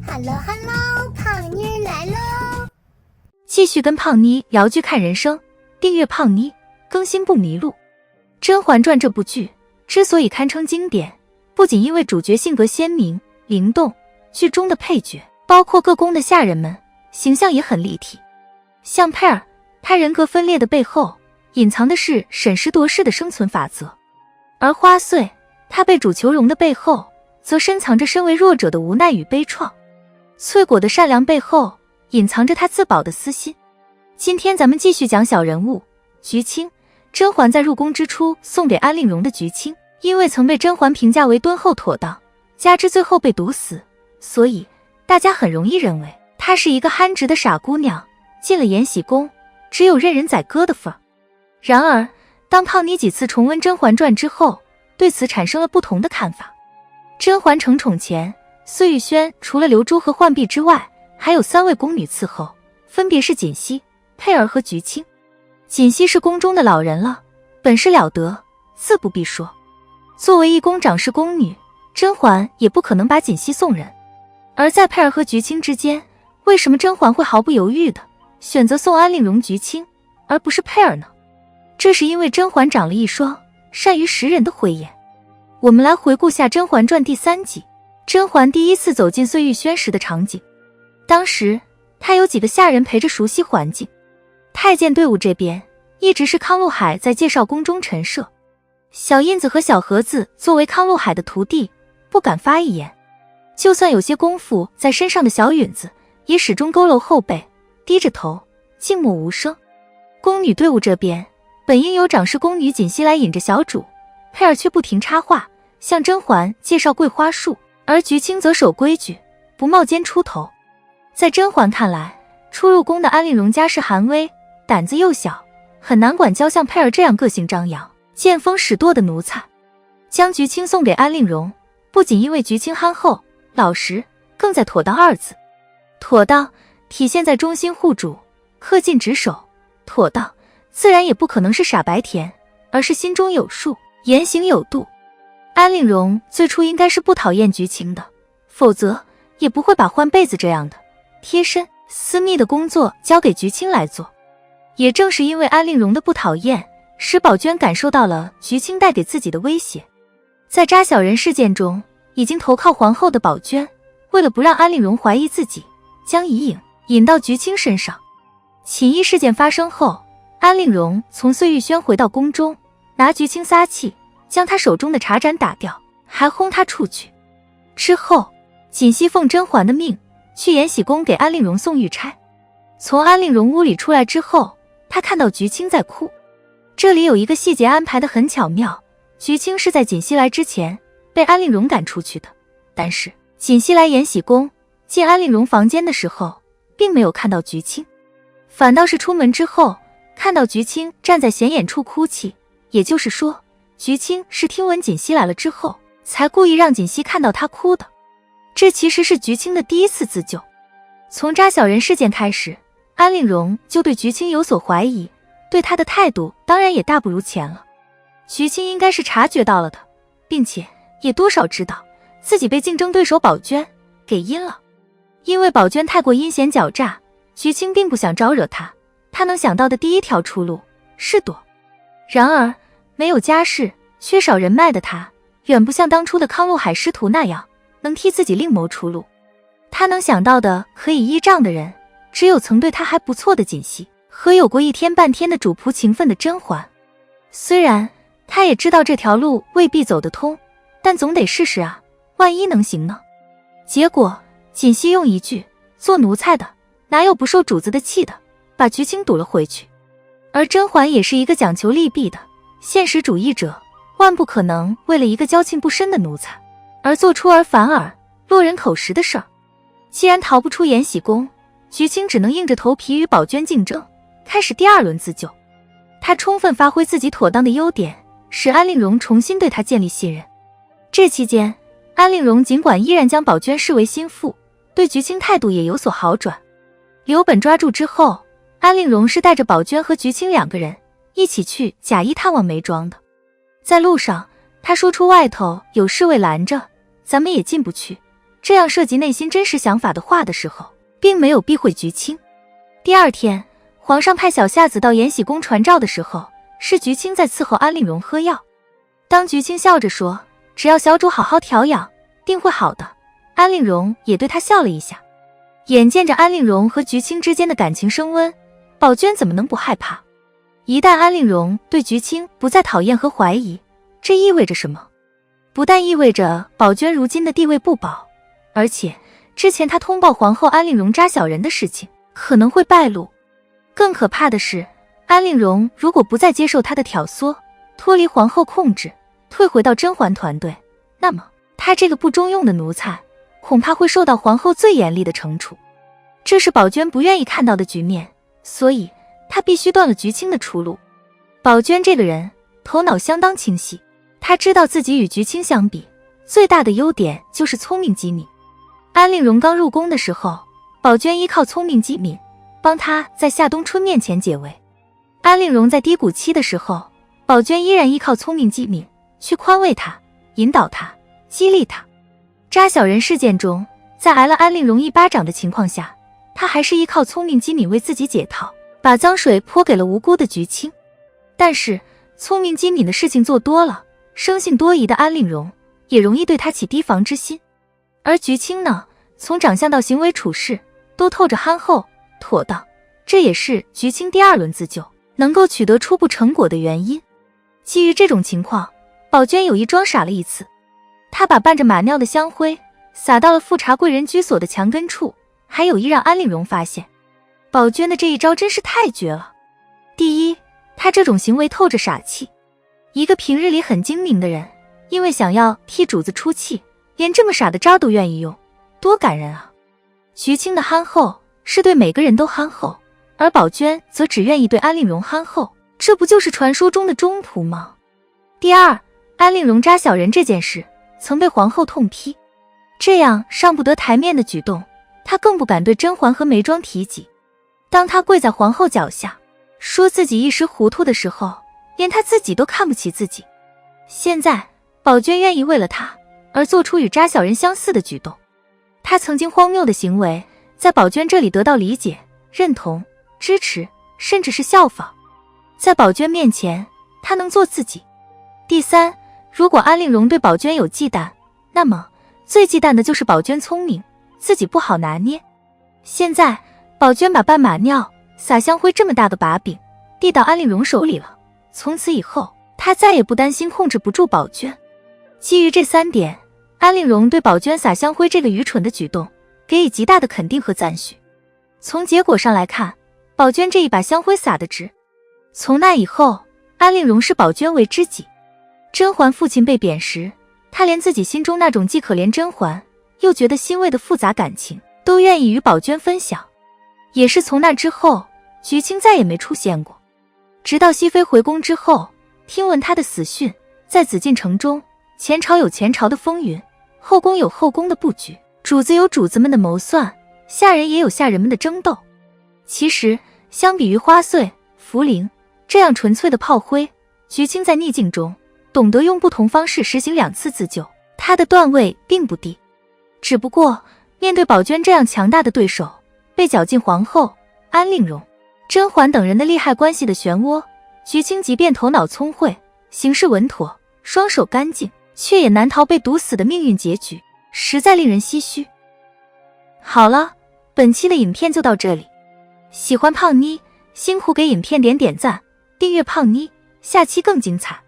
Hello Hello， 胖妮儿来喽！继续跟胖妮聊剧看人生，订阅胖妮，更新不迷路。《甄嬛传》这部剧之所以堪称经典，不仅因为主角性格鲜明灵动，剧中的配角包括各宫的下人们形象也很立体。像佩儿，她人格分裂的背后隐藏的是审时度势的生存法则，而花穗，她被主求荣的背后则深藏着身为弱者的无奈与悲怆。翠果的善良背后隐藏着她自保的私心。今天咱们继续讲小人物菊青。甄嬛在入宫之初送给安令荣的菊青，因为曾被甄嬛评价为敦厚妥当，加之最后被毒死，所以大家很容易认为她是一个憨直的傻姑娘，进了延禧宫只有任人宰割的份儿。然而当胖妮几次重温《甄嬛传》之后，对此产生了不同的看法。甄嬛承宠前，碎玉轩除了流珠和浣碧之外，还有3位宫女伺候，分别是锦汐、佩儿和菊青。锦汐是宫中的老人了，本事了得，自不必说。作为一宫长侍宫女，甄嬛也不可能把锦汐送人。而在佩儿和菊青之间，为什么甄嬛会毫不犹豫的选择送安令荣菊青，而不是佩儿呢？这是因为甄嬛长了一双善于识人的慧眼。我们来回顾下《甄嬛传》第3集，甄嬛第一次走进碎玉轩时的场景。当时她有几个下人陪着熟悉环境。太监队伍这边一直是康禄海在介绍宫中陈设，小印子和小盒子作为康禄海的徒弟不敢发一言，就算有些功夫在身上的小允子也始终佝偻后背，低着头静默无声。宫女队伍这边本应由长侍宫女锦汐来引着小主，佩儿却不停插话向甄嬛介绍桂花树，而菊青则守规矩不冒尖出头。在甄嬛看来，初入宫的安令荣家世寒微，胆子又小，很难管教像佩儿这样个性张扬、见风使舵的奴才。将菊青送给安令荣，不仅因为菊青憨厚老实，更在妥当2字。妥当体现在忠心护主、恪尽职守，妥当自然也不可能是傻白甜，而是心中有数，言行有度。安令荣最初应该是不讨厌菊青的，否则也不会把换被子这样的贴身私密的工作交给菊青来做。也正是因为安令荣的不讨厌，使宝娟感受到了菊青带给自己的威胁。在扎小人事件中，已经投靠皇后的宝娟，为了不让安令荣怀疑自己，将疑影引到菊青身上。锦衣事件发生后，安令荣从碎玉轩回到宫中，拿菊青撒气，将他手中的茶盏打掉，还轰他出去。之后，锦汐奉甄嬛的命去延禧宫给安令荣送玉钗。从安令荣屋里出来之后，他看到菊青在哭。这里有一个细节安排得很巧妙，菊青是在锦汐来之前被安令荣赶出去的，但是锦汐来延禧宫进安令荣房间的时候，并没有看到菊青，反倒是出门之后看到菊青站在显眼处哭泣，也就是说，菊青是听闻锦汐来了之后，才故意让锦汐看到她哭的。这其实是菊青的第一次自救。从扎小人事件开始，安令荣就对菊青有所怀疑，对他的态度当然也大不如前了。菊青应该是察觉到了的，并且也多少知道自己被竞争对手宝娟给阴了。因为宝娟太过阴险狡诈，菊青并不想招惹她，她能想到的第一条出路是躲。然而没有家世、缺少人脉的她，远不像当初的康禄海师徒那样能替自己另谋出路。她能想到的可以依仗的人，只有曾对她还不错的锦汐和有过一天半天的主仆情分的甄嬛。虽然她也知道这条路未必走得通，但总得试试啊，万一能行呢？结果锦汐用一句做奴才的哪有不受主子的气的，把菊青堵了回去。而甄嬛也是一个讲求利弊的现实主义者，万不可能为了一个交情不深的奴才而做出尔反尔、落人口实的事儿。既然逃不出延禧宫，菊青只能硬着头皮与宝娟竞争，开始第2轮自救。她充分发挥自己妥当的优点，使安令荣重新对她建立信任。这期间，安令荣尽管依然将宝娟视为心腹，对菊青态度也有所好转。刘本抓住之后，安令荣是带着宝娟和菊青2个人一起去贾谊探望梅庄的。在路上，他说出外头有侍卫拦着，咱们也进不去，这样涉及内心真实想法的话的时候，并没有避讳菊青。第二天，皇上派小夏子到延禧宫传召的时候，是菊青在伺候安令荣喝药。当菊青笑着说，只要小主好好调养，定会好的，安令荣也对他笑了一下。眼见着安令荣和菊青之间的感情升温，宝娟怎么能不害怕？一旦安令荣对菊青不再讨厌和怀疑，这意味着什么？不但意味着宝娟如今的地位不保，而且之前他通报皇后安令荣扎小人的事情可能会败露。更可怕的是，安令荣如果不再接受他的挑唆，脱离皇后控制，退回到甄嬛团队，那么他这个不中用的奴才恐怕会受到皇后最严厉的惩处。这是宝娟不愿意看到的局面，所以她必须断了菊青的出路。宝娟这个人头脑相当清晰，她知道自己与菊青相比，最大的优点就是聪明机敏。安令荣刚入宫的时候，宝娟依靠聪明机敏，帮他在夏冬春面前解围。安令荣在低谷期的时候，宝娟依然依靠聪明机敏去宽慰他，引导他，激励他。扎小人事件中，在挨了安令荣一巴掌的情况下，他还是依靠聪明机敏为自己解套，把脏水泼给了无辜的菊青。但是聪明机敏的事情做多了，生性多疑的安令荣也容易对他起提防之心。而菊青呢，从长相到行为处事都透着憨厚妥当，这也是菊青第二轮自救能够取得初步成果的原因。基于这种情况，宝娟有意装傻了一次，她把伴着马尿的香灰撒到了富察贵人居所的墙根处，还有意让安令荣发现。宝娟的这一招真是太绝了。第一，她这种行为透着傻气，一个平日里很精明的人，因为想要替主子出气，连这么傻的招都愿意用，多感人啊！菊青的憨厚是对每个人都憨厚，而宝娟则只愿意对安令荣憨厚，这不就是传说中的忠仆吗？第二，安令荣扎小人这件事曾被皇后痛批，这样上不得台面的举动，她更不敢对甄嬛和眉庄提及。当她跪在皇后脚下，说自己一时糊涂的时候，连她自己都看不起自己。现在宝娟愿意为了她而做出与扎小人相似的举动，她曾经荒谬的行为在宝娟这里得到理解、认同、支持，甚至是效仿。在宝娟面前，她能做自己。第三，如果安令荣对宝娟有忌惮，那么最忌惮的就是宝娟聪明，自己不好拿捏。现在宝娟把拌马尿、撒香灰这么大个把柄递到安令荣手里了，从此以后他再也不担心控制不住宝娟。基于这三点，安令荣对宝娟撒香灰这个愚蠢的举动给予极大的肯定和赞许。从结果上来看，宝娟这一把香灰撒得值。从那以后，安令荣视宝娟为知己。甄嬛父亲被贬时，他连自己心中那种既可怜甄嬛又觉得欣慰的复杂感情都愿意与宝娟分享。也是从那之后，菊青再也没出现过。直到熹妃回宫之后，听闻她的死讯，在紫禁城中，前朝有前朝的风云，后宫有后宫的布局，主子有主子们的谋算，下人也有下人们的争斗。其实相比于花穗、茯苓这样纯粹的炮灰，菊青在逆境中懂得用不同方式实行2次自救，她的段位并不低。只不过面对宝娟这样强大的对手，被搅进皇后、安令荣、甄嬛等人的利害关系的漩涡，菊青即便头脑聪慧，行事稳妥，双手干净，却也难逃被毒死的命运结局，实在令人唏嘘。好了，本期的影片就到这里。喜欢胖妮，辛苦给影片点赞，订阅胖妮，下期更精彩。